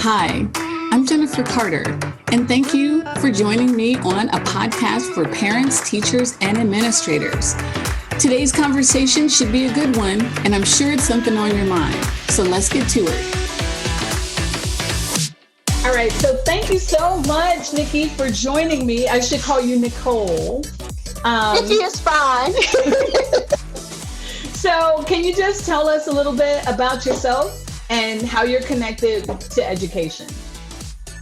Hi, I'm Jennifer Carter, and thank you for joining me on a podcast for parents, teachers, and administrators. Today's conversation should be a good one, and I'm sure it's something on your mind. So let's get to it. All right, so thank you so much, Nikki, for joining me. I should call you Nichole. Nikki is fine. So can you just tell us a little bit about yourself and how you're connected to education?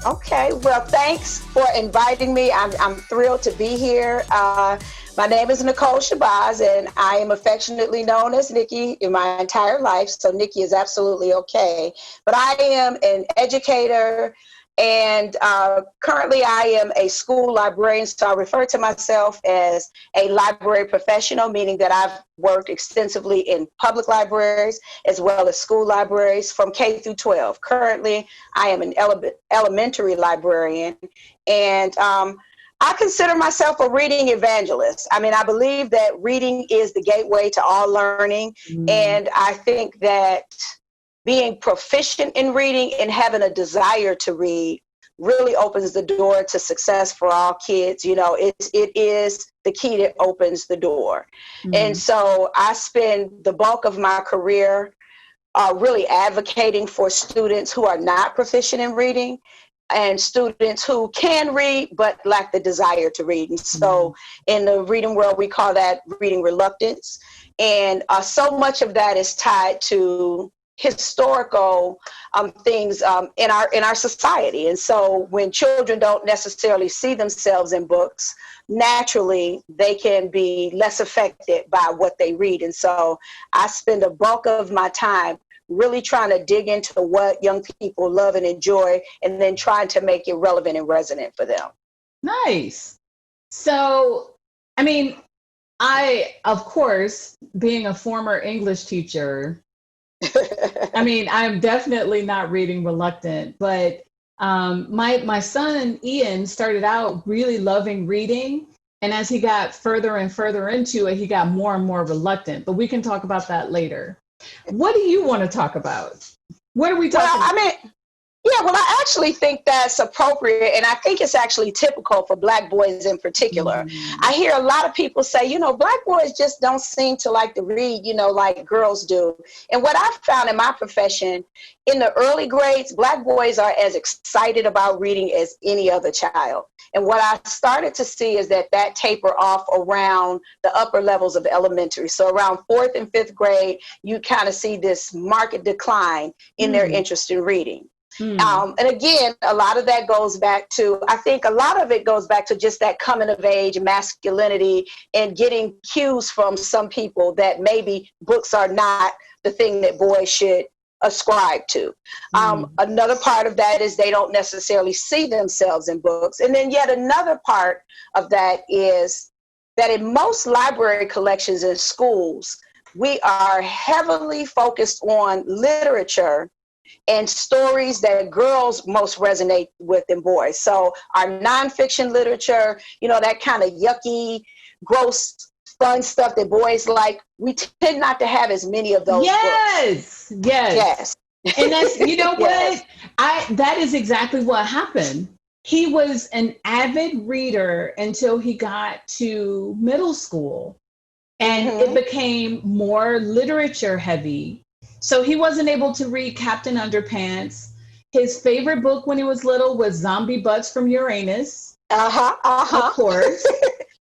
Okay, well, thanks for inviting me. I'm thrilled to be here. My name is Nichole Shabazz, and I am affectionately known as Nikki in my entire life, so Nikki is absolutely okay. But I am an educator, and currently I am a school librarian, so I refer to myself as a library professional, meaning that I've worked extensively in public libraries as well as school libraries from K through 12. Currently, I am an elementary librarian, and I consider myself a reading evangelist. I mean, I believe that reading is the gateway to all learning, and I think that being proficient in reading and having a desire to read really opens the door to success for all kids. You know, it is the key that opens the door. And so I spend the bulk of my career really advocating for students who are not proficient in reading and students who can read but lack the desire to read. And so in the reading world, we call that reading reluctance. And so much of that is tied to historical things in our society. And so when children don't necessarily see themselves in books, naturally they can be less affected by what they read. And so I spend a bulk of my time really trying to dig into what young people love and enjoy, and then trying to make it relevant and resonant for them. Nice. So, I mean, I, of course, being a former English teacher, I mean, I'm definitely not reading reluctant, but my son, Ian, started out really loving reading. And as he got further and further into it, he got more and more reluctant. But we can talk about that later. What do you want to talk about? What are we talking about? I actually think that's appropriate. And I think it's actually typical for Black boys in particular. I hear a lot of people say, you know, Black boys just don't seem to like to read, you know, like girls do. And what I've found in my profession, in the early grades, Black boys are as excited about reading as any other child. And what I started to see is that taper off around the upper levels of elementary. So around 4th and 5th grade, you kind of see this marked decline in their interest in reading. And again, a lot of that goes back to, I think a lot of it goes back to just that coming of age, masculinity, and getting cues from some people that maybe books are not the thing that boys should ascribe to. Another part of that is they don't necessarily see themselves in books. And then yet another part of that is that in most library collections in schools, we are heavily focused on literature and stories that girls most resonate with than boys. So our nonfiction literature, you know, that kind of yucky, gross, fun stuff that boys like, we tend not to have as many of those books. Yes. And that's, you know what? That is exactly what happened. He was an avid reader until he got to middle school, and it became more literature heavy. So he wasn't able to read Captain Underpants. His favorite book when he was little was Zombie Butts from Uranus. Of course.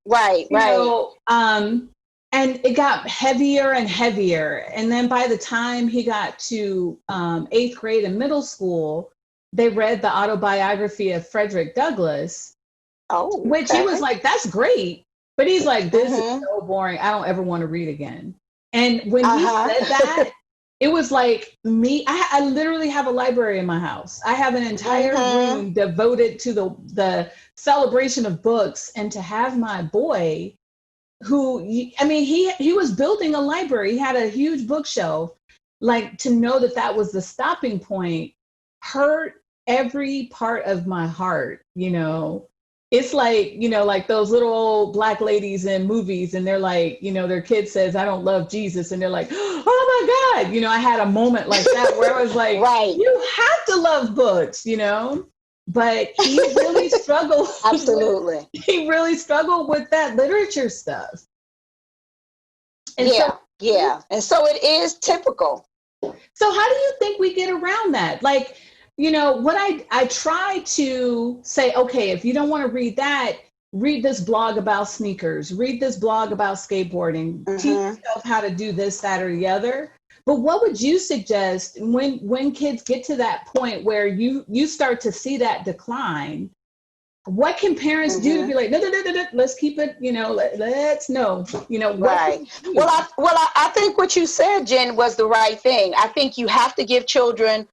Right. You know, and it got heavier and heavier. And then by the time he got to 8th grade and middle school, they read the autobiography of Frederick Douglass, which he was like, that's great. But he's like, this is so boring. I don't ever want to read again. And when he said that, it was like me. I literally have a library in my house. I have an entire room devoted to the celebration of books, and to have my boy, who, I mean, he was building a library. He had a huge bookshelf. Like, to know that was the stopping point hurt every part of my heart, you know. It's like, you know, like those little old Black ladies in movies, and they're like, you know, their kid says, I don't love Jesus. And they're like, oh my God, I had a moment like that where I was like, right. You have to love books, But he really struggled. Absolutely. He really struggled with that literature stuff. And yeah. And so it is typical. So how do you think we get around that? Like, what I try to say, okay, if you don't want to read that, read this blog about sneakers, read this blog about skateboarding, teach yourself how to do this, that, or the other. But what would you suggest when kids get to that point where you start to see that decline? What can parents do to be like, no, let's keep it, let's know, Right. I think what you said, Jen, was the right thing. I think you have to give children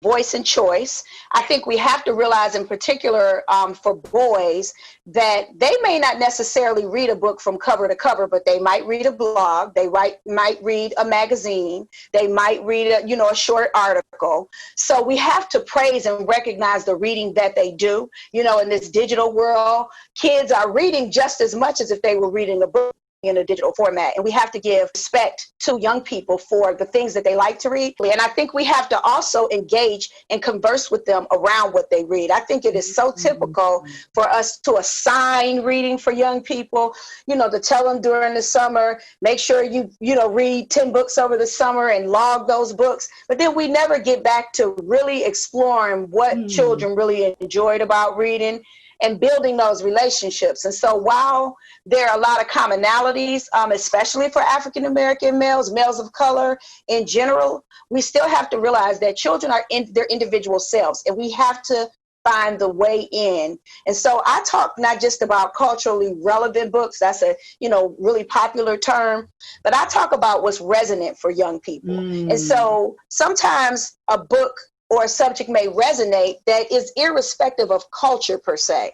voice and choice. I think we have to realize in particular for boys that they may not necessarily read a book from cover to cover, but they might read a blog, they might read a magazine, they might read a short article. So we have to praise and recognize the reading that they do. In this digital world, kids are reading just as much as if they were reading a book in a digital format. And we have to give respect to young people for the things that they like to read. And I think we have to also engage and converse with them around what they read. I think it is so typical for us to assign reading for young people, to tell them during the summer, make sure you read 10 books over the summer and log those books. But then we never get back to really exploring what children really enjoyed about reading and building those relationships. And so while there are a lot of commonalities, especially for African-American males of color in general, we still have to realize that children are in their individual selves, and we have to find the way in. And so I talk not just about culturally relevant books, that's a really popular term, but I talk about what's resonant for young people. And so sometimes a book or a subject may resonate that is irrespective of culture per se.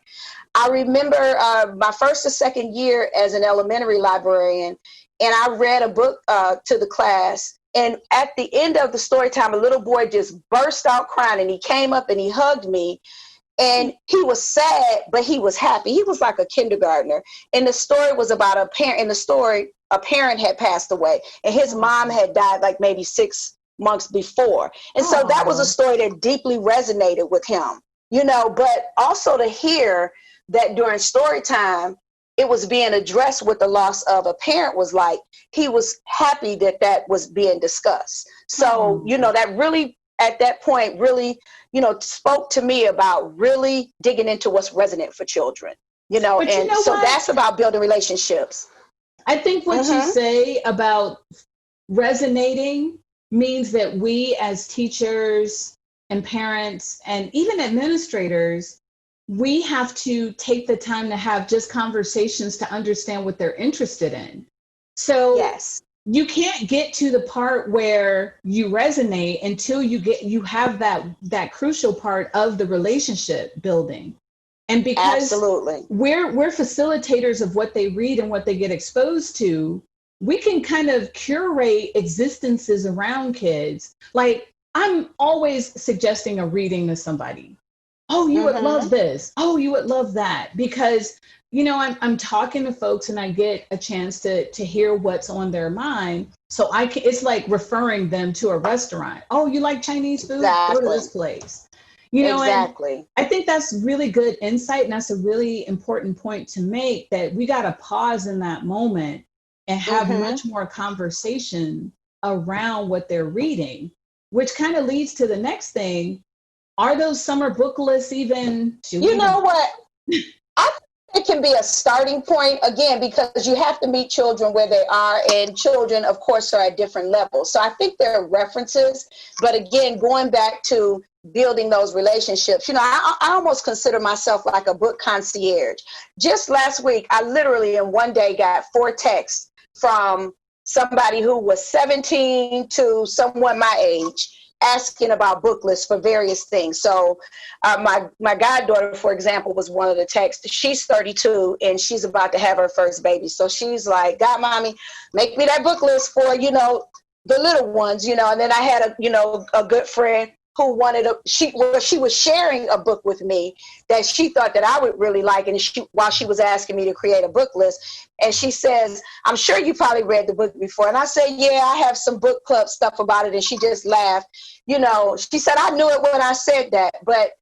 I remember my first or second year as an elementary librarian, and I read a book to the class. And at the end of the story time, a little boy just burst out crying, and he came up and he hugged me. And he was sad, but he was happy. He was like a kindergartner. And the story was about a parent. In the story, a parent had passed away, and his mom had died like maybe 6 months before. And so that was a story that deeply resonated with him, but also to hear that during story time, it was being addressed with the loss of a parent was like, he was happy that was being discussed. So, that really, at that point, really, spoke to me about really digging into what's resonant for children, so that's about building relationships. I think what you say about resonating means that we as teachers and parents and even administrators, we have to take the time to have just conversations to understand what they're interested in. So you can't get to the part where you resonate until you have that crucial part of the relationship building. And because we're facilitators of what they read and what they get exposed to, we can kind of curate existences around kids. Like, I'm always suggesting a reading to somebody. Oh, you would love this. Oh, you would love that. Because, I'm talking to folks and I get a chance to hear what's on their mind. So it's like referring them to a restaurant. Oh, you like Chinese food? Go to this place. And I think that's really good insight. And that's a really important point to make, that we got to pause in that moment and have much more conversation around what they're reading, which kind of leads to the next thing. Are those summer book lists even? What? I think it can be a starting point, again, because you have to meet children where they are, and children, of course, are at different levels. So I think there are references, but again, going back to building those relationships, I almost consider myself like a book concierge. Just last week, I literally in one day got 4 texts from somebody who was 17 to someone my age, asking about book lists for various things. So my goddaughter, for example, was one of the texts. She's 32 and she's about to have her first baby. So she's like, God, mommy, make me that book list for, the little ones, and then I had a good friend who wanted she was sharing a book with me that she thought that I would really like, and while she was asking me to create a book list, and she says, "I'm sure you probably read the book before." And I said, "Yeah, I have some book club stuff about it." And she just laughed. She said, "I knew it when I said that." But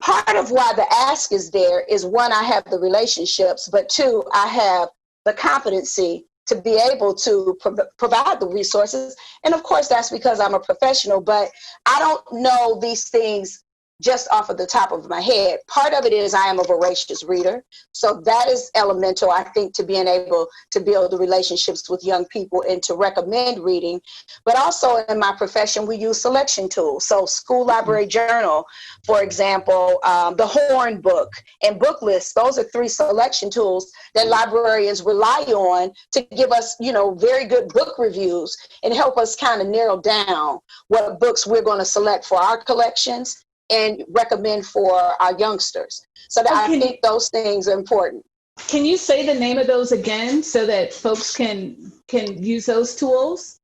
part of why the ask is there is, one, I have the relationships, but two, I have the competency to be able to provide the resources. And of course, that's because I'm a professional, but I don't know these things just off of the top of my head. Part of it is I am a voracious reader. So that is elemental, I think, to being able to build the relationships with young people and to recommend reading. But also in my profession, we use selection tools. So school library journal, for example, the Horn book and book lists, those are 3 selection tools that librarians rely on to give us, very good book reviews and help us kind of narrow down what books we're going to select for our collections and recommend for our youngsters. So that I think those things are important. Can you say the name of those again so that folks can use those tools?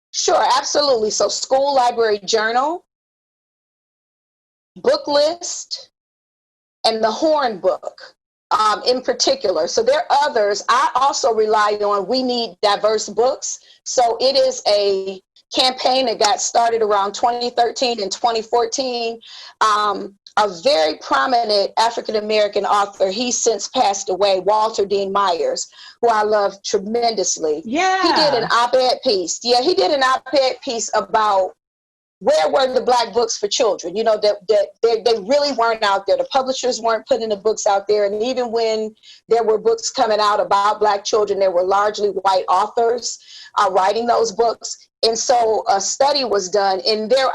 Sure, absolutely. So school library journal, book list, and the Horn book in particular. So there are others. I also rely on We Need Diverse Books. So it is a campaign that got started around 2013 and 2014. A very prominent African-American author, he's since passed away, Walter Dean Myers, who I love tremendously. Yeah. He did an op-ed piece. Yeah, he did an op-ed piece about where were the Black books for children? That they really weren't out there. The publishers weren't putting the books out there. And even when there were books coming out about Black children, there were largely white authors writing those books. And so a study was done, and there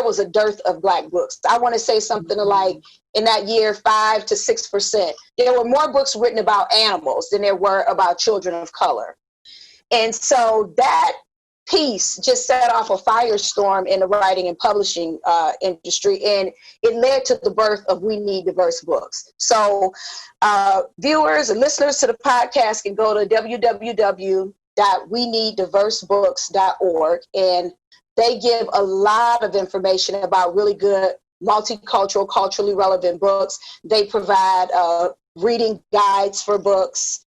was a dearth of Black books. I want to say something like, in that year, 5 to 6%. There were more books written about animals than there were about children of color. And so that piece just set off a firestorm in the writing and publishing industry, and it led to the birth of We Need Diverse Books. So viewers and listeners to the podcast can go to www.weneeddiversebooks.org, and they give a lot of information about really good multicultural, culturally relevant books. They provide reading guides for books.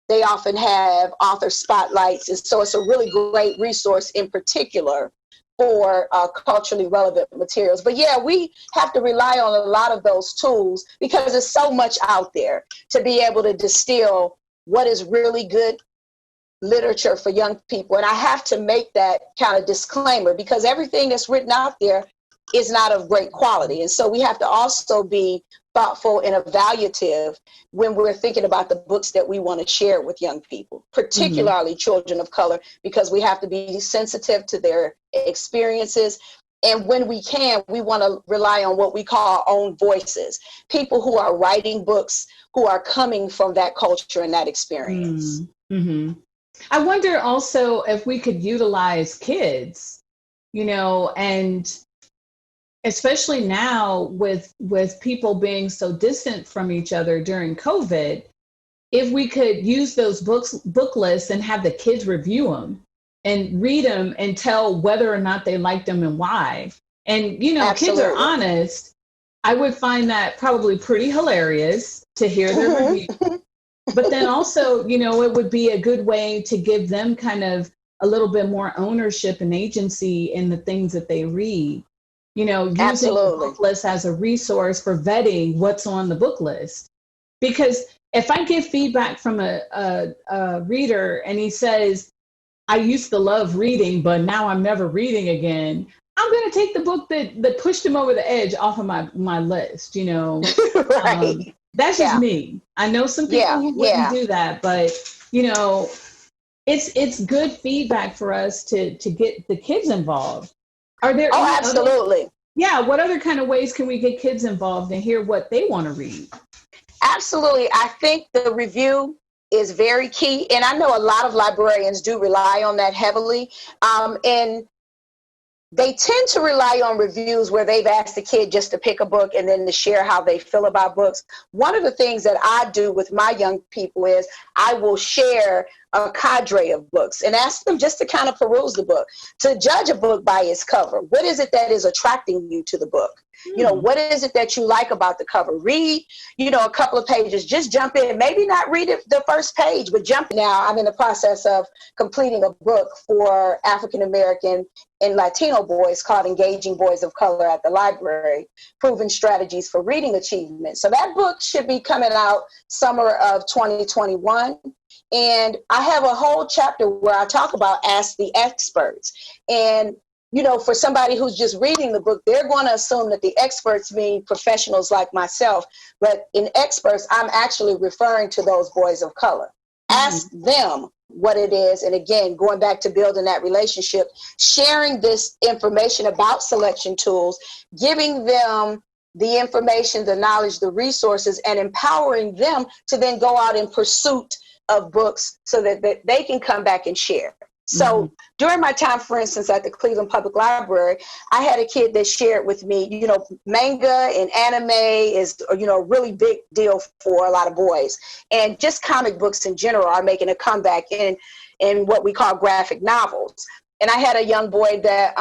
They often have author spotlights, and so it's a really great resource in particular for culturally relevant materials. But yeah, we have to rely on a lot of those tools because there's so much out there to be able to distill what is really good literature for young people. And I have to make that kind of disclaimer because everything that's written out there is not of great quality. And so we have to also be thoughtful and evaluative when we're thinking about the books that we want to share with young people, particularly children of color, because we have to be sensitive to their experiences. And when we can, we want to rely on what we call our own voices, people who are writing books, who are coming from that culture and that experience. Mm-hmm. I wonder also if we could utilize kids, and especially now with people being so distant from each other during COVID, if we could use those book lists and have the kids review them and read them and tell whether or not they liked them and why. And, Kids are honest. I would find that probably pretty hilarious to hear their review. But then also, it would be a good way to give them kind of a little bit more ownership and agency in the things that they read. Using the book list as a resource for vetting what's on the book list. Because if I get feedback from a reader and he says, I used to love reading, but now I'm never reading again, I'm going to take the book that pushed him over the edge off of my list, Right. That's just me. I know some people who wouldn't do that, but, it's good feedback for us to get the kids involved. Are there absolutely. What other kind of ways can we get kids involved and hear what they want to read? Absolutely. I think the review is very key. And I know a lot of librarians do rely on that heavily. And they tend to rely on reviews where they've asked the kid just to pick a book and then to share how they feel about books. One of the things that I do with my young people is I will share a cadre of books and ask them just to kind of peruse the book, to judge a book by its cover. What is it that is attracting you to the book? You know, what is it that you like about the cover? Read, you know, a couple of pages, just jump in, maybe not read it the first page, but jump. Now I'm in the process of completing a book for African-American and Latino boys called Engaging Boys of Color at the Library, Proven Strategies for Reading Achievement. So that book should be coming out summer of 2021. And I have a whole chapter where I talk about Ask the Experts. And you know, for somebody who's just reading the book, they're going to assume that the experts mean professionals like myself. But in experts, I'm actually referring to those boys of color. Ask them what it is. And again, going back to building that relationship, sharing this information about selection tools, giving them the information, the knowledge, the resources, and empowering them to then go out in pursuit of books so that they can come back and share. So during my time, for instance, at the Cleveland Public Library, I had a kid that shared with me, you know, manga and anime is, you know, a really big deal for a lot of boys. And just comic books in general are making a comeback in what we call graphic novels. And I had a young boy that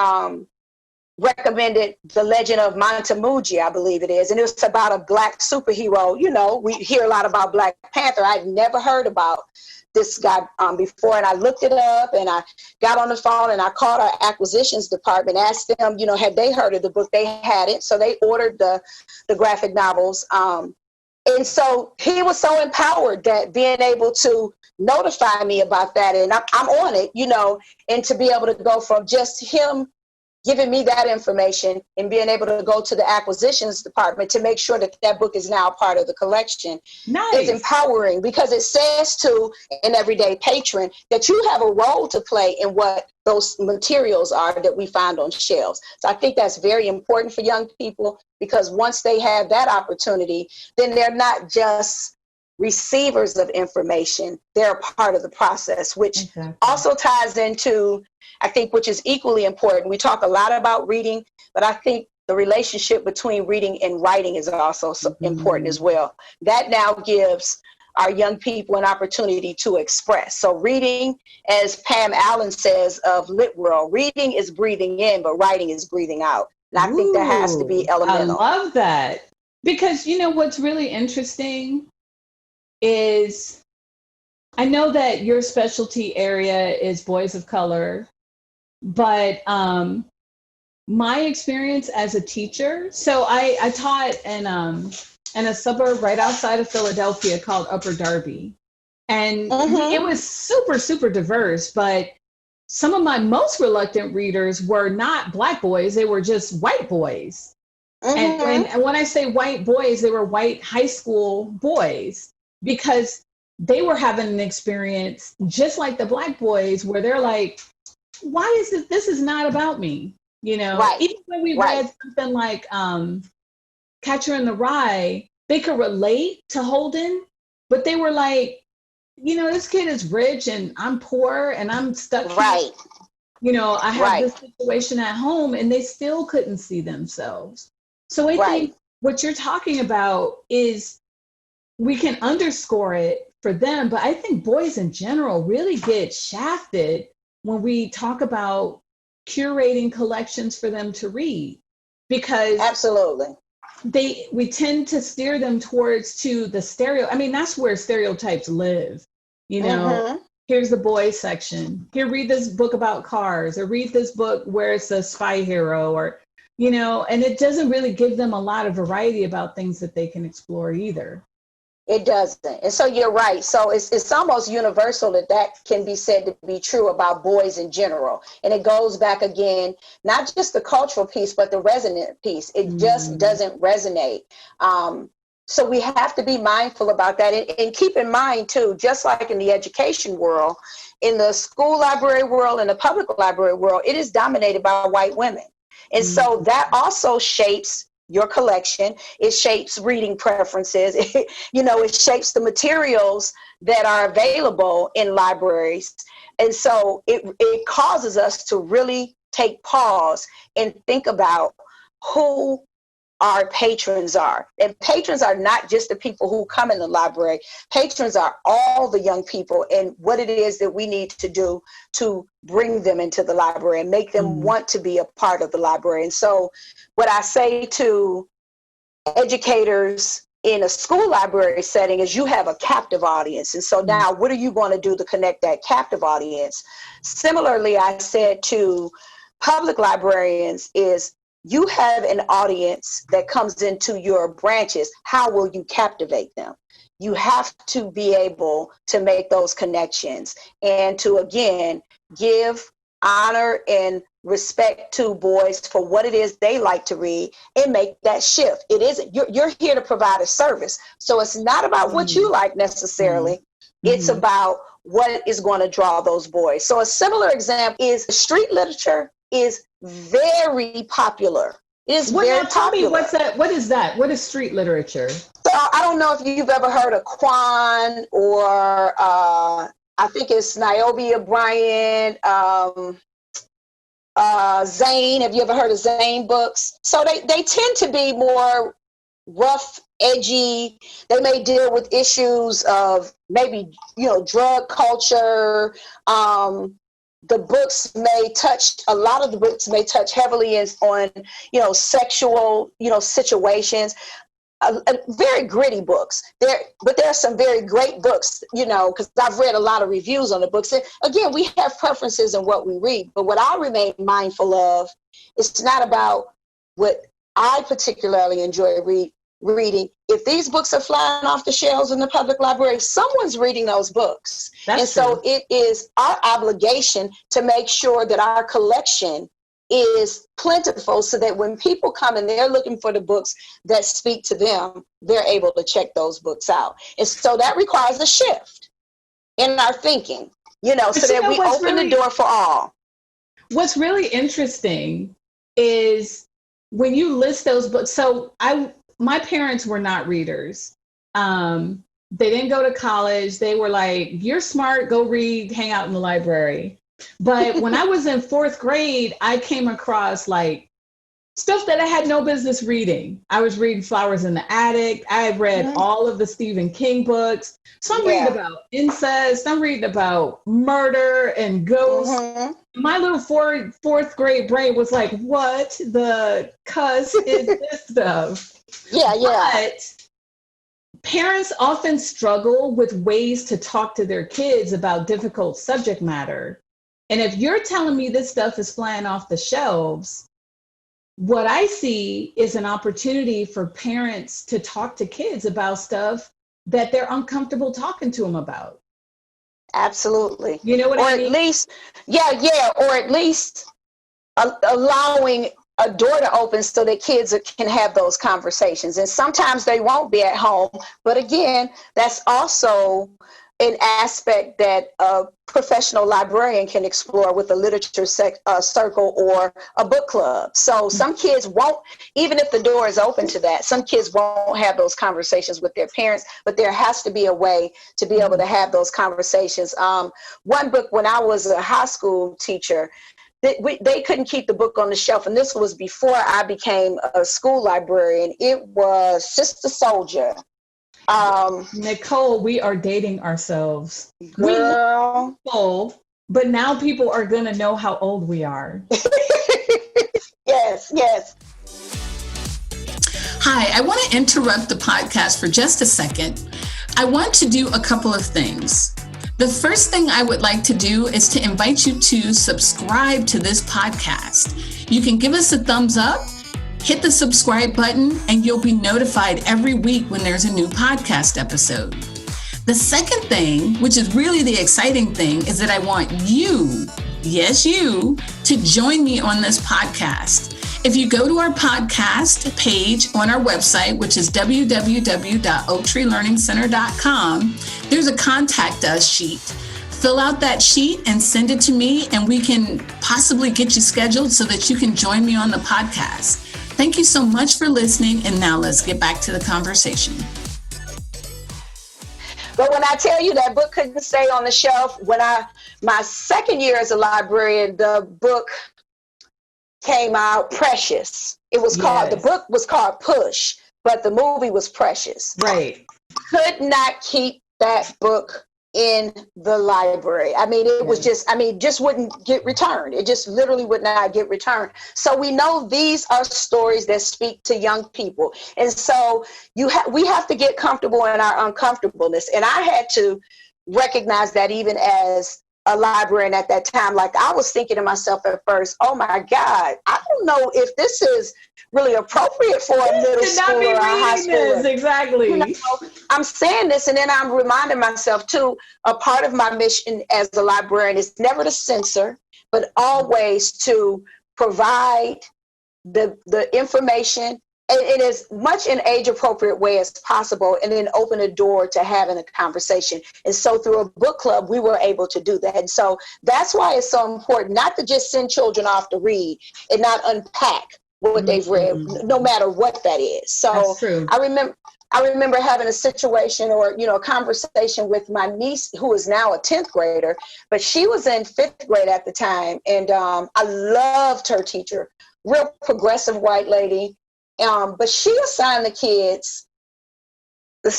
recommended The Legend of Montemuji, I believe it is. And it was about a Black superhero. You know, we hear a lot about Black Panther. I'd never heard about this guy before, and I looked it up, and I got on the phone and I called our acquisitions department, asked them, you know, had they heard of the book? They hadn't, so they ordered the graphic novels. And so he was so empowered that being able to notify me about that, and I'm on it, you know, and to be able to go from just him giving me that information and being able to go to the acquisitions department to make sure that that book is now part of the collection. Nice. Is empowering, because it says to an everyday patron that you have a role to play in what those materials are that we find on shelves. So I think that's very important for young people, because once they have that opportunity, then they're not just receivers of information, they're a part of the process, which also ties into, I think, which is equally important. We talk a lot about reading, but I think the relationship between reading and writing is also so important as well. That now gives our young people an opportunity to express. So reading, as Pam Allen says of Lit World, reading is breathing in, but writing is breathing out. And I think that has to be elemental. I love that. Because, you know, what's really interesting is, I know that your specialty area is boys of color, but my experience as a teacher, so I taught in a suburb right outside of Philadelphia called Upper Darby. And it was super, super diverse, but some of my most reluctant readers were not Black boys, they were just white boys. And when I say white boys, they were white high school boys, because they were having an experience just like the Black boys, where they're like, why is it, this is not about me, you know? Even when we read something like Catcher in the Rye, they could relate to Holden, but they were like, you know, this kid is rich and I'm poor and I'm stuck here. You know, I have this situation at home, and they still couldn't see themselves. So I think what you're talking about is, we can underscore it for them, but I think boys in general really get shafted when we talk about curating collections for them to read, because we tend to steer them towards the I mean, that's where stereotypes live. You know, here's the boys section. Here, read this book about cars, or read this book where it's a spy hero, or, you know, and it doesn't really give them a lot of variety about things that they can explore either. It doesn't. And so you're right. So it's almost universal that can be said to be true about boys in general. And it goes back again, not just the cultural piece, but the resonant piece. It just doesn't resonate. So we have to be mindful about that. And keep in mind, too, just like in the education world, in the school library world and the public library world, it is dominated by white women. And so that also shapes your collection. It shapes reading preferences. It shapes the materials that are available in libraries. And so it causes us to really take pause and think about who our patrons are. And patrons are not just the people who come in the library. Patrons are all the young people and what it is that we need to do to bring them into the library and make them want to be a part of the library. And so what I say to educators in a school library setting is you have a captive audience. And so now what are you going to do to connect that captive audience? Similarly, I said to public librarians is you have an audience that comes into your branches. How will you captivate them? You have to be able to make those connections and to, again, give honor and respect to boys for what it is they like to read and make that shift. It isn't, you're here to provide a service. So it's not about what you like necessarily. It's about what is going to draw those boys. So a similar example is street literature is very popular. It is very tell popular. me what's that? What is that? What is street literature? So I don't know if you've ever heard of Quan or I think it's Niobe Bryant, Zane. Have you ever heard of Zane books? So they tend to be more rough, edgy. They may deal with issues of maybe, drug culture. A lot of the books may touch heavily on, sexual, situations. Very gritty books but there are some very great books, because I've read a lot of reviews on the books. And again, we have preferences in what we read, but what I remain mindful of, it's not about what I particularly enjoy reading. If these books are flying off the shelves in the public library, someone's reading those books. So it is our obligation to make sure that our collection is plentiful so that when people come and they're looking for the books that speak to them, they're able to check those books out. And so that requires a shift in our thinking, so that we open the door for all. What's really interesting is when you list those books. So my parents were not readers. They didn't go to college. They were like, you're smart, go read, hang out in the library. But when I was in 4th grade, I came across like stuff that I had no business reading. I was reading Flowers in the Attic. I had read all of the Stephen King books. So I'm reading about incest. I'm reading about murder and ghosts. My little 4th grade brain was like, what the cuss is this stuff? But parents often struggle with ways to talk to their kids about difficult subject matter. And if you're telling me this stuff is flying off the shelves, what I see is an opportunity for parents to talk to kids about stuff that they're uncomfortable talking to them about. Absolutely. You know what I mean? Or at least allowing a door to open so that kids can have those conversations. And sometimes they won't be at home. But again, that's also an aspect that a professional librarian can explore with a literature circle or a book club. So some kids won't, even if the door is open to that, some kids won't have those conversations with their parents, but there has to be a way to be able to have those conversations. One book, when I was a high school teacher, they couldn't keep the book on the shelf. And this was before I became a school librarian. It was Sister Soldier. Nichole, we are dating ourselves. Girl. We look old, but now people are going to know how old we are. Yes. Hi, I want to interrupt the podcast for just a second. I want to do a couple of things. The first thing I would like to do is to invite you to subscribe to this podcast. You can give us a thumbs up, hit the subscribe button, and you'll be notified every week when there's a new podcast episode. The second thing, which is really the exciting thing, is that I want you, yes, you, to join me on this podcast. If you go to our podcast page on our website, which is www.oaktreelearningcenter.com, there's a contact us sheet. Fill out that sheet and send it to me, and we can possibly get you scheduled so that you can join me on the podcast. Thank you so much for listening, and now let's get back to the conversation. But when I tell you that book couldn't stay on the shelf, my second year as a librarian, the book came out, Precious. It was called, the book was called Push, but the movie was Precious. Right. Could not keep that book in the library. I mean, it was just, just wouldn't get returned. It just literally would not get returned. So we know these are stories that speak to young people. And so we have to get comfortable in our uncomfortableness. And I had to recognize that even as a librarian at that time. Like, I was thinking to myself at first, oh my God, I don't know if this is really appropriate for a middle school or a high school. Exactly. You know, I'm saying this, and then I'm reminding myself too, a part of my mission as a librarian is never to censor, but always to provide the information in as much an age-appropriate way as possible, and then open a door to having a conversation. And so through a book club, we were able to do that. And so that's why it's so important not to just send children off to read and not unpack what they've read, no matter what that is. So I remember having a situation or, a conversation with my niece, who is now a 10th grader, but she was in 5th grade at the time. And I loved her teacher, real progressive white lady. But she assigned the kids it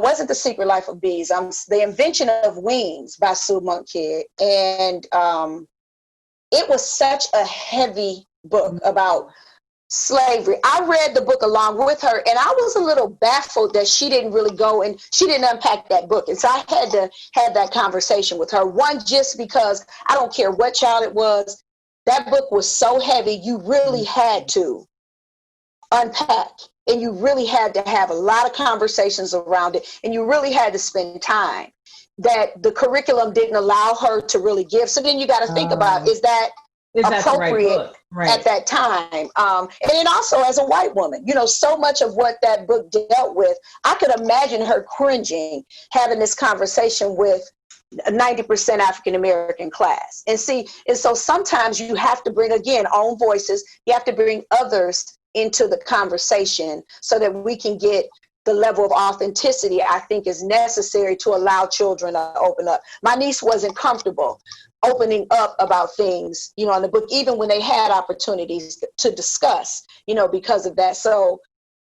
wasn't The Secret Life of Bees. The Invention of Wanes by Sue Monk Kidd. And it was such a heavy book about slavery. I read the book along with her, and I was a little baffled that she didn't really go and she didn't unpack that book. And so I had to have that conversation with her. One, just because I don't care what child it was, that book was so heavy, you really had to unpack, and you really had to have a lot of conversations around it, and you really had to spend time that the curriculum didn't allow her to really give. So then you got to think about, is that appropriate at that time? And then also as a white woman, so much of what that book dealt with, I could imagine her cringing having this conversation with a 90% African-American class. And so sometimes you have to bring, again, own voices. You have to bring others into the conversation so that we can get the level of authenticity I think is necessary to allow children to open up. My niece wasn't comfortable opening up about things, in the book, even when they had opportunities to discuss, because of that. So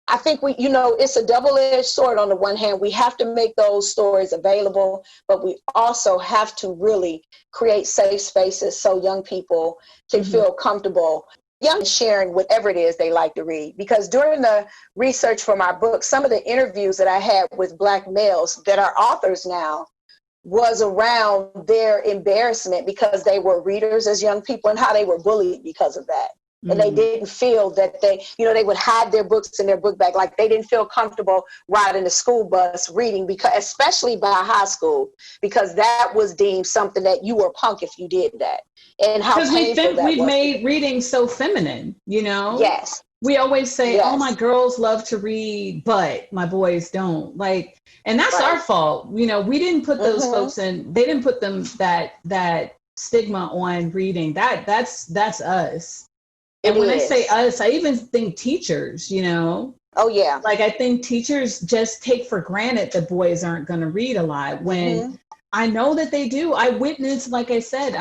I think it's a double-edged sword. On the one hand, we have to make those stories available, but we also have to really create safe spaces so young people can feel comfortable sharing whatever it is they like to read. Because during the research for my book, some of the interviews that I had with Black males that are authors now was around their embarrassment because they were readers as young people and how they were bullied because of that. And they didn't feel that they would hide their books in their book bag. Like, they didn't feel comfortable riding the school bus reading, because especially by high school, because that was deemed something that you were a punk if you did that. And how painful we've made reading so feminine, Yes. We always say, oh, my girls love to read, but my boys don't. Like, and that's our fault. We didn't put those folks in. They didn't put them that stigma on reading. That's us. And when I say us, I even think teachers, Oh, yeah. Like, I think teachers just take for granted that boys aren't going to read a lot, when I know that they do. I witnessed, like I said,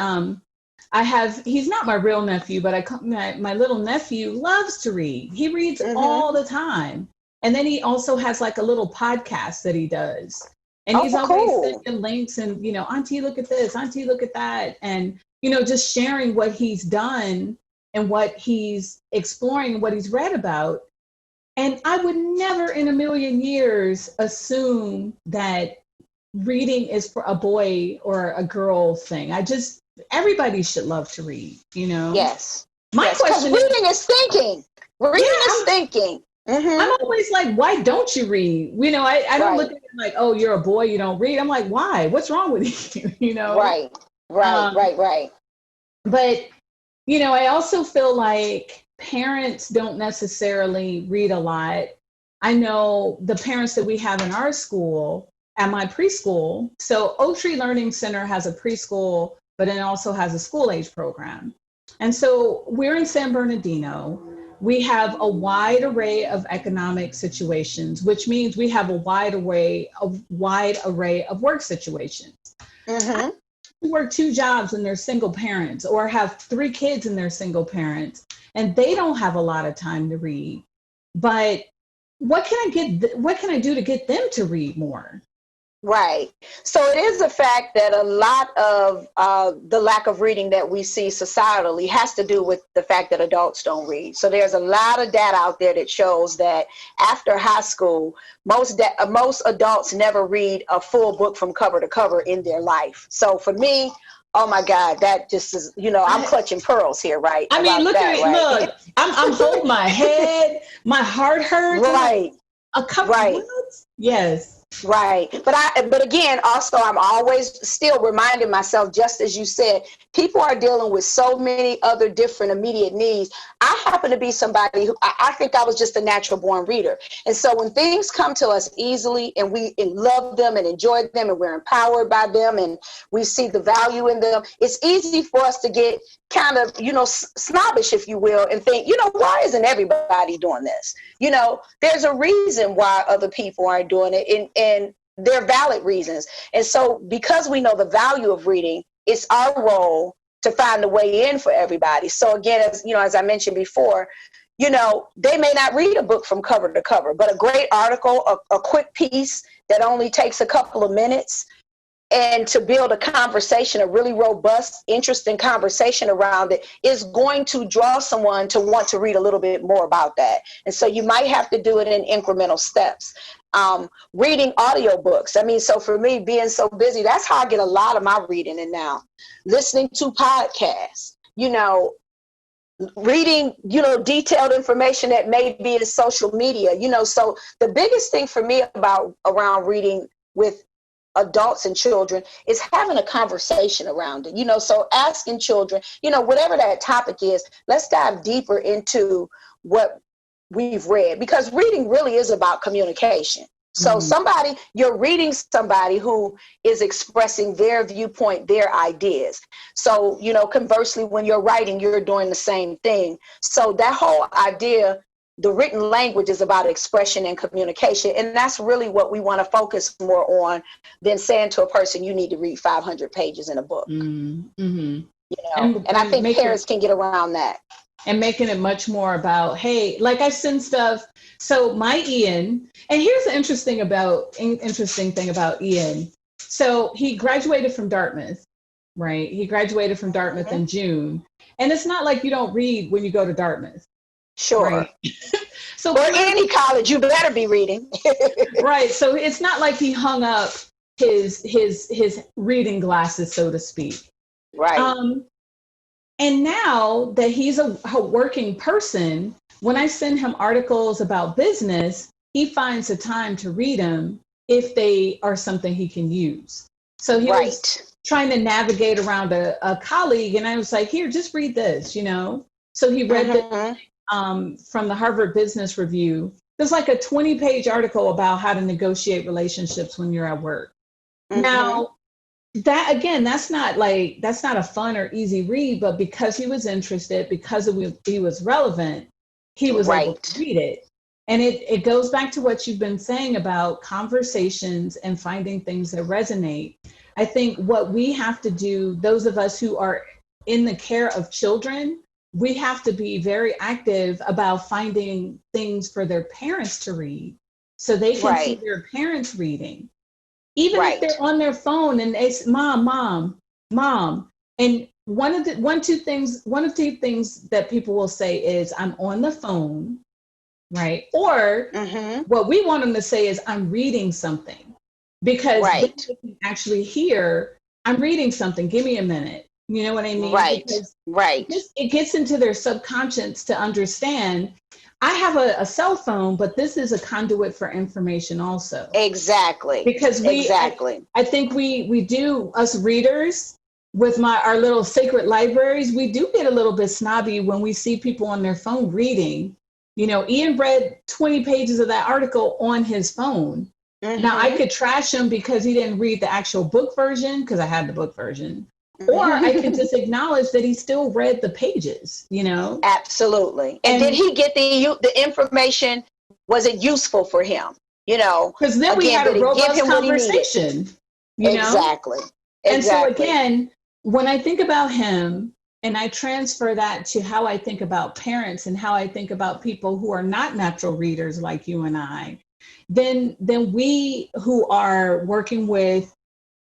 he's not my real nephew, but my little nephew loves to read. He reads all the time. And then he also has like a little podcast that he does. And he's always sending links and, Auntie, look at this, Auntie, look at that. And, just sharing what he's done and what he's exploring, what he's read about. And I would never in a million years assume that reading is for a boy or a girl thing. Everybody should love to read, Yes. My question reading is thinking. Reading is thinking. I'm always like, why don't you read? I don't look at it like, oh, you're a boy, you don't read. I'm like, why? What's wrong with you? Right. But, I also feel like parents don't necessarily read a lot. I know the parents that we have in our school, at my preschool. So Oak Tree Learning Center has a preschool, but it also has a school age program. And so we're in San Bernardino. We have a wide array of economic situations, which means we have a wide array of work situations. who work 2 jobs and they're single parents, or have 3 kids and they're single parents, and they don't have a lot of time to read. But what can I do to get them to read more? Right. So it is a fact that a lot of the lack of reading that we see societally has to do with the fact that adults don't read. So there's a lot of data out there that shows that after high school, most adults never read a full book from cover to cover in their life. So for me, oh my God, that just is, I'm clutching pearls here, right? I mean, look at me, right? Look, I'm holding my head, my heart hurts. Right. A couple of words? Yes. Right. But again, also, I'm always still reminding myself, just as you said, people are dealing with so many other different immediate needs. I happen to be somebody who I think I was just a natural born reader. And so when things come to us easily and we love them and enjoy them and we're empowered by them and we see the value in them, it's easy for us to get kind of, snobbish, if you will, and think, why isn't everybody doing this? There's a reason why other people aren't doing it, and they're valid reasons. And so because we know the value of reading, it's our role to find a way in for everybody. So again, as I mentioned before, they may not read a book from cover to cover, but a great article, a quick piece that only takes a couple of minutes, and to build a conversation, a really robust, interesting conversation around it, is going to draw someone to want to read a little bit more about that. And so you might have to do it in incremental steps. Reading audiobooks. I mean, so for me, being so busy, that's how I get a lot of my reading in now. Listening to podcasts, reading, detailed information that may be in social media, so the biggest thing for me around reading with adults and children is having a conversation around it, so asking children, whatever that topic is, let's dive deeper into what we've read, because reading really is about communication. So you're reading somebody who is expressing their viewpoint, their ideas. So, conversely, when you're writing, you're doing the same thing. So that whole idea, the written language, is about expression and communication. And that's really what we want to focus more on than saying to a person, you need to read 500 pages in a book. Mm-hmm. And I think parents can get around that. And making it much more about, hey, like I send stuff. So my Ian, and here's the interesting thing about Ian. So he graduated from Dartmouth, right? He graduated from Dartmouth in June. And it's not like you don't read when you go to Dartmouth. Sure. Right? So or any college, you better be reading. Right. So it's not like he hung up his reading glasses, so to speak. Right. And now that he's a working person, when I send him articles about business, he finds the time to read them if they are something he can use. So he was trying to navigate around a colleague, and I was like, here, just read this, So he read the from the Harvard Business Review. There's like a 20-page article about how to negotiate relationships when you're at work. Now, that again, that's not a fun or easy read, but because he was interested, because he was relevant, he was able to read it. And it goes back to what you've been saying about conversations and finding things that resonate. I think what we have to do, those of us who are in the care of children, we have to be very active about finding things for their parents to read so they can see their parents reading. Even if they're on their phone and they say, mom. And one of the two things that people will say is, I'm on the phone, right? Or what we want them to say is, I'm reading something, because they can actually hear, I'm reading something, give me a minute. You know what I mean? Because it gets into their subconscious to understand, I have a cell phone, but this is a conduit for information also. Exactly. Because I think we do, us readers, with our little sacred libraries, we do get a little bit snobby when we see people on their phone reading. Ian read 20 pages of that article on his phone. Now, I could trash him because he didn't read the actual book version, because I had the book version. Or I could just acknowledge that he still read the pages, Absolutely. And did he get the information? Was it useful for him? Because then we had a robust conversation. Exactly. And so again, when I think about him and I transfer that to how I think about parents and how I think about people who are not natural readers like you and I, then we who are working with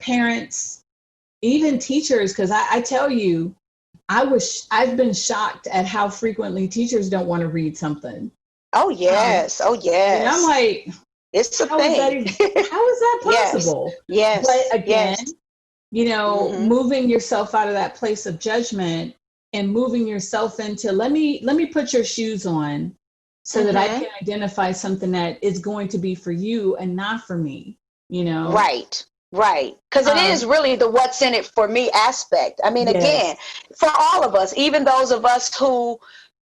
parents, even teachers, because I tell you, I've been shocked at how frequently teachers don't want to read something. Oh yes, And I'm like, it's a thing. How is that possible? Yes. But again, yes. Moving yourself out of that place of judgment and moving yourself into, let me put your shoes on so that I can identify something that is going to be for you and not for me, Right. Because it is really the what's in it for me aspect. I mean, again, for all of us, even those of us who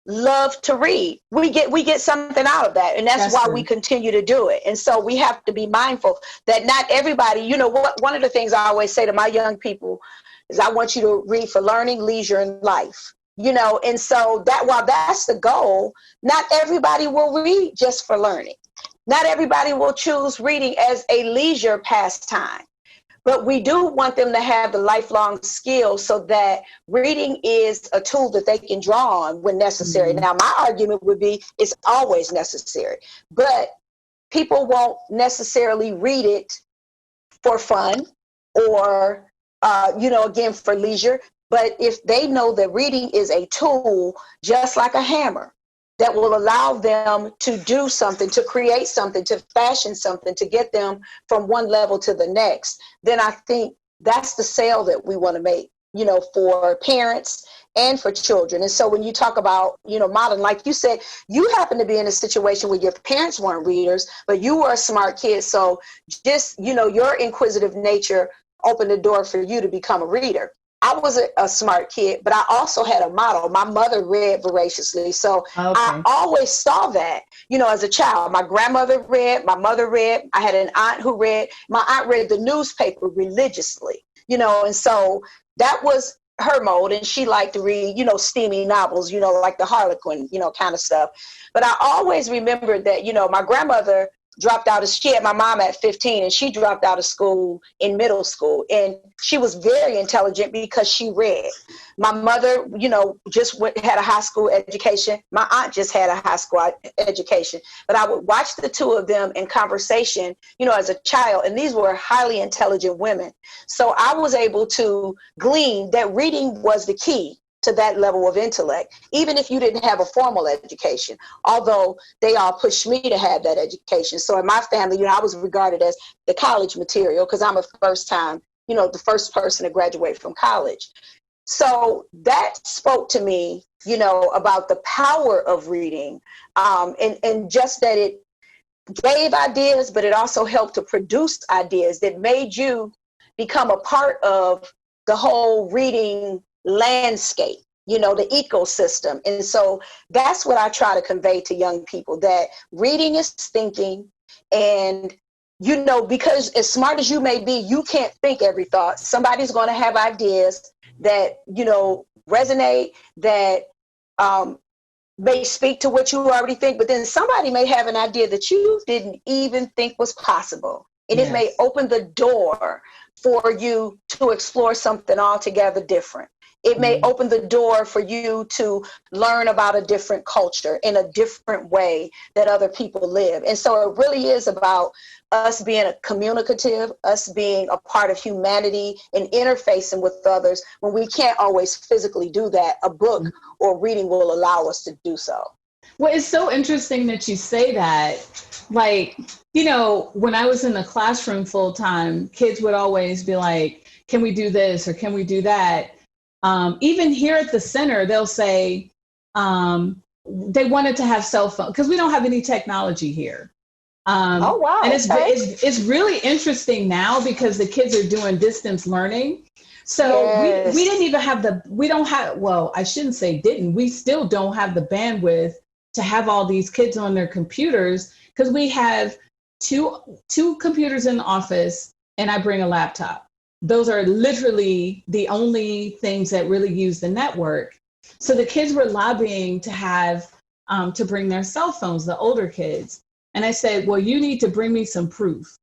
love to read, we get something out of that, and that's why we continue to do it. And so we have to be mindful that not everybody, one of the things I always say to my young people is I want you to read for learning, leisure, and life. And so that while that's the goal, not everybody will read just for learning. Not everybody will choose reading as a leisure pastime. But we do want them to have the lifelong skills so that reading is a tool that they can draw on when necessary. Now, my argument would be it's always necessary, but people won't necessarily read it for fun or, again, for leisure. But if they know that reading is a tool, just like a hammer, that will allow them to do something, to create something, to fashion something, to get them from one level to the next, then I think that's the sale that we want to make, for parents and for children. And so when you talk about, modeling, like you said, you happen to be in a situation where your parents weren't readers, but you were a smart kid. So just, your inquisitive nature opened the door for you to become a reader. I was a smart kid, but I also had a model. My mother read voraciously. So I always saw that, as a child. My grandmother read, my mother read. I had an aunt who read. My aunt read the newspaper religiously, and so that was her mode. And she liked to read, steamy novels, like the Harlequin, kind of stuff. But I always remembered that, my grandmother dropped out of, she had my mom at 15 and she dropped out of school in middle school, and she was very intelligent because she read. My mother, just had a high school education. My aunt just had a high school education, but I would watch the two of them in conversation, as a child, and these were highly intelligent women. So I was able to glean that reading was the key to that level of intellect, even if you didn't have a formal education, although they all pushed me to have that education. So in my family, I was regarded as the college material because I'm the first person to graduate from college. So that spoke to me, about the power of reading, and just that it gave ideas, but it also helped to produce ideas that made you become a part of the whole reading landscape, the ecosystem. And so that's what I try to convey to young people, that reading is thinking. And, because as smart as you may be, you can't think every thought. Somebody's going to have ideas that, resonate, that may speak to what you already think. But then somebody may have an idea that you didn't even think was possible. And it may open the door for you to explore something altogether different. It may open the door for you to learn about a different culture in a different way that other people live. And so it really is about us being communicative, us being a part of humanity and interfacing with others. When we can't always physically do that, a book or reading will allow us to do so. Well, it's so interesting that you say that. Like, when I was in the classroom full time, kids would always be like, can we do this or can we do that? Even here at the center, they'll say they wanted to have cell phones because we don't have any technology here. Oh, wow. And it's really interesting now because the kids are doing distance learning. So we didn't even have I shouldn't say didn't. We still don't have the bandwidth to have all these kids on their computers because we have two computers in the office and I bring a laptop. Those are literally the only things that really use the network. So the kids were lobbying to have, to bring their cell phones, the older kids. And I said, well, you need to bring me some proof.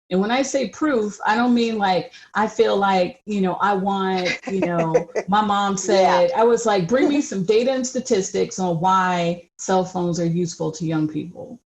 And when I say proof, I don't mean like, I feel like, I want, my mom said, I was like, bring me some data and statistics on why cell phones are useful to young people.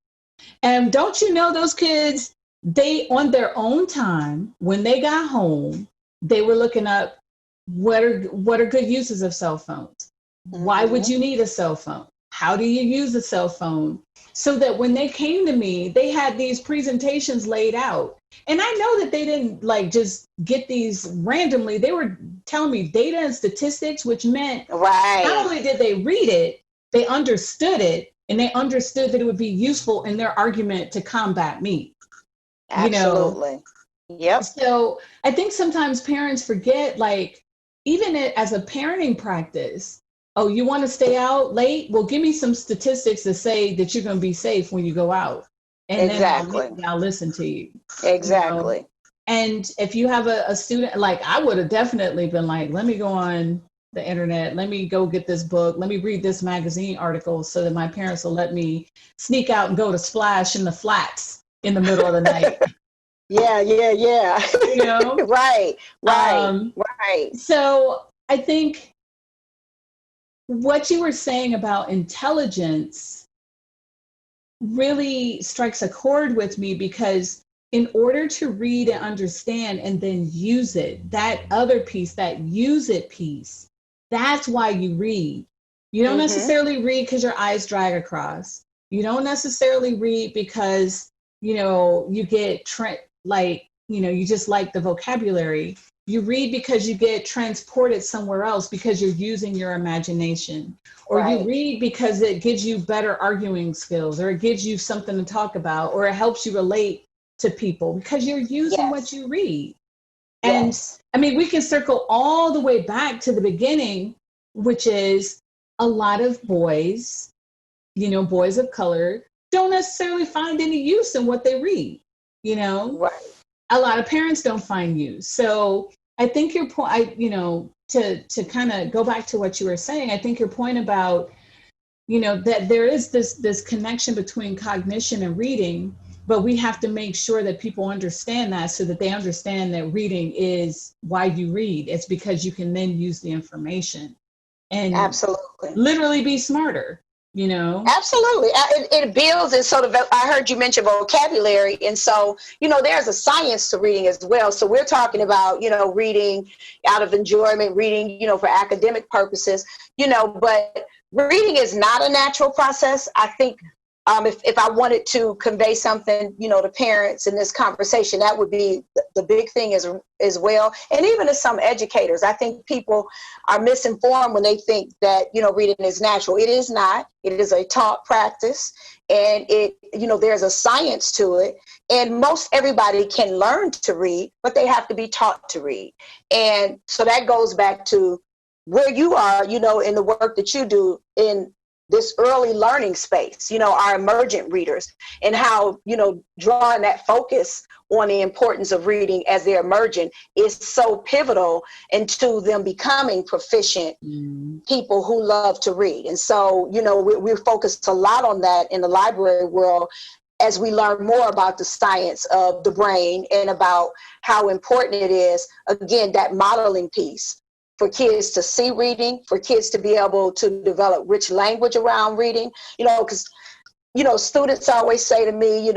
And don't you know, those kids, they, on their own time, when they got home, they were looking up what are good uses of cell phones. Why would you need a cell phone? How do you use a cell phone? So that when they came to me, they had these presentations laid out. And I know that they didn't like just get these randomly. They were telling me data and statistics, which meant not only did they read it, they understood it, and they understood that it would be useful in their argument to combat me. Absolutely. Yep. So I think sometimes parents forget, like, even as a parenting practice, oh, you want to stay out late? Well, give me some statistics that say that you're going to be safe when you go out. And then I'll listen to you. Exactly. And if you have a student, like I would have definitely been like, let me go on the internet. Let me go get this book. Let me read this magazine article so that my parents will let me sneak out and go to Splash in the flats in the middle of the night. Yeah. Right. So I think what you were saying about intelligence really strikes a chord with me, because in order to read and understand and then use it, that other piece, that use it piece, that's why you read. You don't necessarily read because your eyes drag across. You don't necessarily read because, you get you just like the vocabulary. You read because you get transported somewhere else because you're using your imagination, or you read because it gives you better arguing skills, or it gives you something to talk about, or it helps you relate to people because you're using what you read. And I mean, we can circle all the way back to the beginning, which is a lot of boys, boys of color, don't necessarily find any use in what they read, A lot of parents don't find use. So I think your point, to kind of go back to what you were saying, I think your point about, that there is this connection between cognition and reading, but we have to make sure that people understand that, so that they understand that reading is why you read. It's because you can then use the information and literally be smarter. Absolutely. It builds in sort of, I heard you mention vocabulary. And so, there's a science to reading as well. So we're talking about, reading out of enjoyment, reading, for academic purposes, but reading is not a natural process. I think if I wanted to convey something, to parents in this conversation, that would be the big thing as well. And even to some educators, I think people are misinformed when they think that, reading is natural. It is not. It is a taught practice, and there's a science to it. And most everybody can learn to read, but they have to be taught to read. And so that goes back to where you are, in the work that you do in this early learning space, our emergent readers, and how, drawing that focus on the importance of reading as they're emerging is so pivotal into them becoming proficient people who love to read. And so, we're focused a lot on that in the library world as we learn more about the science of the brain and about how important it is, again, that modeling piece, for kids to see reading, for kids to be able to develop rich language around reading, because, students always say to me,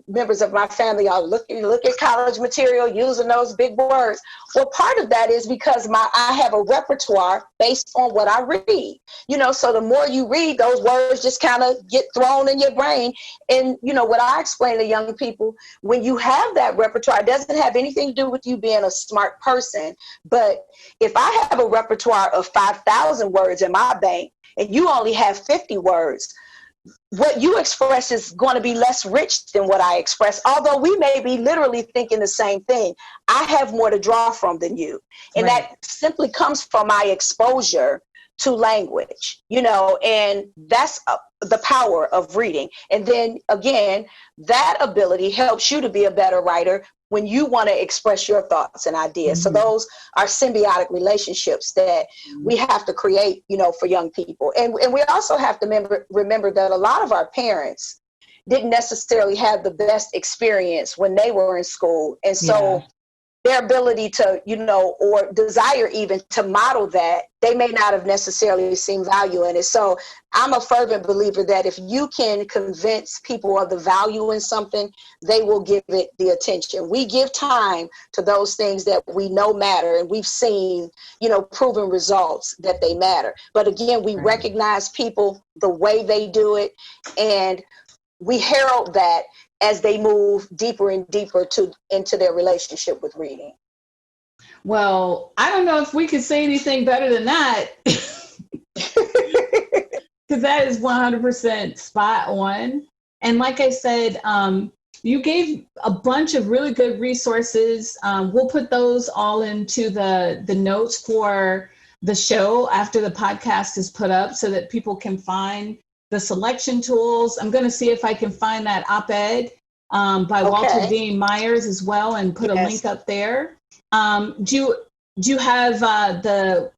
members of my family are look at college material using those big words. Well, part of that is because I have a repertoire based on what I read, so the more you read, those words just kind of get thrown in your brain. And, what I explain to young people, when you have that repertoire, it doesn't have anything to do with you being a smart person. But if I have a repertoire of 5,000 words in my bank and you only have 50 words, what you express is going to be less rich than what I express, although we may be literally thinking the same thing. I have more to draw from than you. And that simply comes from my exposure to language, and that's the power of reading. And then again, that ability helps you to be a better writer when you want to express your thoughts and ideas. So those are symbiotic relationships that we have to create, for young people. And we also have to remember that a lot of our parents, didn't necessarily have the best experience when they were in school. And so their ability to, or desire even to model that, they may not have necessarily seen value in it. So I'm a fervent believer that if you can convince people of the value in something, they will give it the attention. We give time to those things that we know matter, and we've seen, proven results that they matter. But again, we recognize people the way they do it, and we herald that as they move deeper and deeper into their relationship with reading. Well, I don't know if we could say anything better than that, because that is 100% spot on. And like I said, you gave a bunch of really good resources. We'll put those all into the notes for the show after the podcast is put up, so that people can find the selection tools. I'm going to see if I can find that op-ed by Walter Dean Myers as well, and put a link up there. Do you have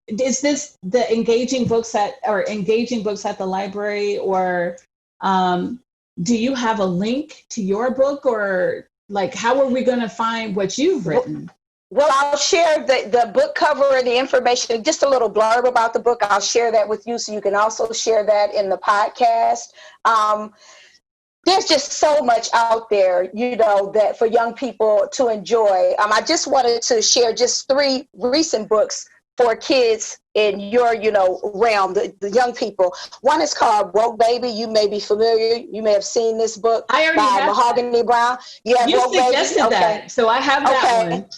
is this the engaging books at the library, or do you have a link to your book, or like how are we going to find what you've written? Well, I'll share the book cover and the information, just a little blurb about the book. I'll share that with you, so you can also share that in the podcast. There's just so much out there, that for young people to enjoy. I just wanted to share just 3 recent books for kids in your, realm, the young people. One is called Woke Baby. You may be familiar. You may have seen this book by Mahogany Brown. You suggested that, so I have that one.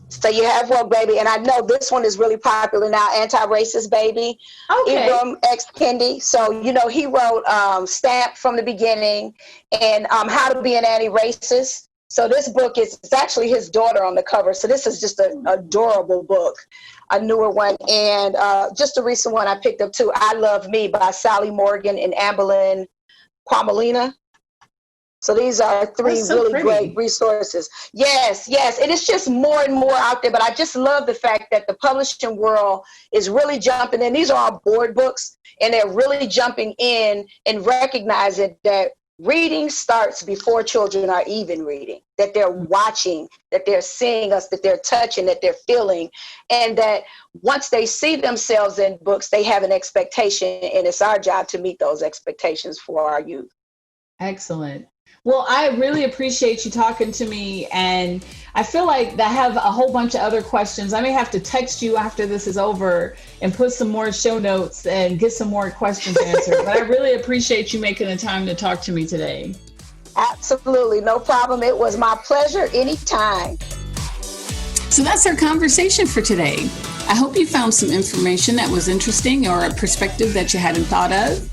So you have Woke Baby, and I know this one is really popular now, Anti-Racist Baby, Ibram X. Kendi. So, he wrote Stamp from the Beginning and How to Be an Anti-Racist. So this book it's actually his daughter on the cover. So this is just an adorable book, a newer one. And just a recent one I picked up too, I Love Me by Sally Morgan and Amberlynn Quamalina. So these are 3 really great resources. Yes. And it's just more and more out there. But I just love the fact that the publishing world is really jumping in. These are all board books, and they're really jumping in and recognizing that reading starts before children are even reading, that they're watching, that they're seeing us, that they're touching, that they're feeling, and that once they see themselves in books, they have an expectation, and it's our job to meet those expectations for our youth. Excellent. Well, I really appreciate you talking to me, and I feel like I have a whole bunch of other questions. I may have to text you after this is over and put some more show notes and get some more questions answered. But I really appreciate you making the time to talk to me today. Absolutely. No problem. It was my pleasure. Anytime. So that's our conversation for today. I hope you found some information that was interesting, or a perspective that you hadn't thought of.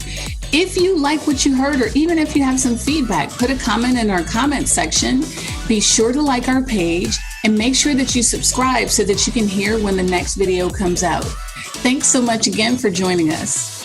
If you like what you heard, or even if you have some feedback, put a comment in our comment section. Be sure to like our page, and make sure that you subscribe so that you can hear when the next video comes out. Thanks so much again for joining us.